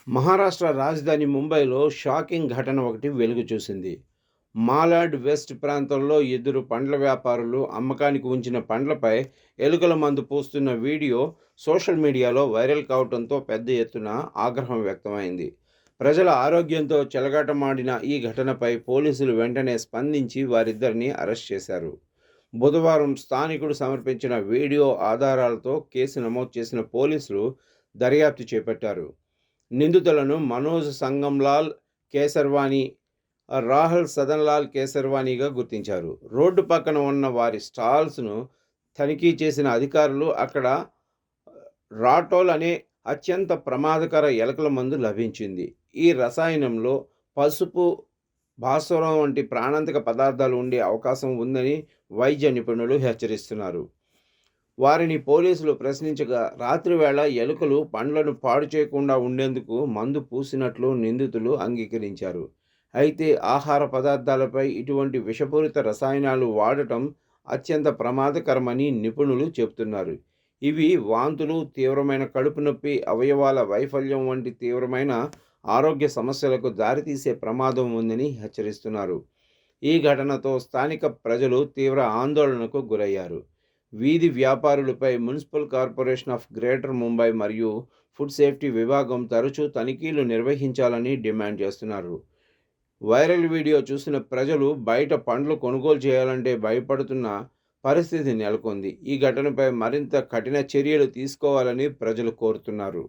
మహారాష్ట్ర రాజధాని ముంబైలో షాకింగ్ ఘటన ఒకటి వెలుగు చూసింది. మాలాడ్ వెస్ట్ ప్రాంతంలో ఇద్దరు పండ్ల వ్యాపారులు అమ్మకానికి ఉంచిన పండ్లపై ఎలుకల మందు పూస్తున్న వీడియో సోషల్ మీడియాలో వైరల్ కావడంతో పెద్ద ఎత్తున ఆగ్రహం వ్యక్తమైంది. ప్రజల ఆరోగ్యంతో చెలగాటమాడిన ఈ ఘటనపై పోలీసులు వెంటనే స్పందించి వారిద్దరిని అరెస్ట్ చేశారు. బుధవారం స్థానికుడు సమర్పించిన వీడియో ఆధారాలతో కేసు నమోదు చేసిన పోలీసులు దర్యాప్తు చేపట్టారు. నిందితులను మనోజ్ సంగంలాల్ కేసర్వానీ, రాహుల్ సదన్లాల్ కేసర్వానీగా గుర్తించారు. రోడ్డు పక్కన ఉన్న వారి స్టాల్స్ను తనిఖీ చేసిన అధికారులు అక్కడ రాటోల్ అనే అత్యంత ప్రమాదకర ఎలకల మందు లభించింది. ఈ రసాయనంలో పసుపు, భాస్వరం వంటి ప్రాణాంతక పదార్థాలు ఉండే అవకాశం ఉందని వైద్య నిపుణులు హెచ్చరిస్తున్నారు. వారిని పోలీసులు ప్రశ్నించగా రాత్రివేళ ఎలుకలు పండ్లను పాడు చేయకుండా ఉండేందుకు మందు పూసినట్లు నిందితులు అంగీకరించారు. అయితే ఆహార పదార్థాలపై ఇటువంటి విషపూరిత రసాయనాలు వాడటం అత్యంత ప్రమాదకరమని నిపుణులు చెబుతున్నారు. ఇవి వాంతులు, తీవ్రమైన కడుపు నొప్పి, అవయవాల వైఫల్యం వంటి తీవ్రమైన ఆరోగ్య సమస్యలకు దారితీసే ప్రమాదం ఉందని హెచ్చరిస్తున్నారు. ఈ ఘటనతో స్థానిక ప్రజలు తీవ్ర ఆందోళనకు గురయ్యారు. వీధి వ్యాపారులపై municipal corporation of greater Mumbai మరియు ఫుడ్ సేఫ్టీ విభాగం తరచూ తనిఖీలు నిర్వహించాలని డిమాండ్ చేస్తున్నారు. వైరల్ వీడియో చూసిన ప్రజలు బయట పండ్లు కొనుగోలు చేయాలంటే భయపడుతున్న పరిస్థితి నెలకొంది. ఈ ఘటనపై మరింత కఠిన చర్యలు తీసుకోవాలని ప్రజలు కోరుతున్నారు.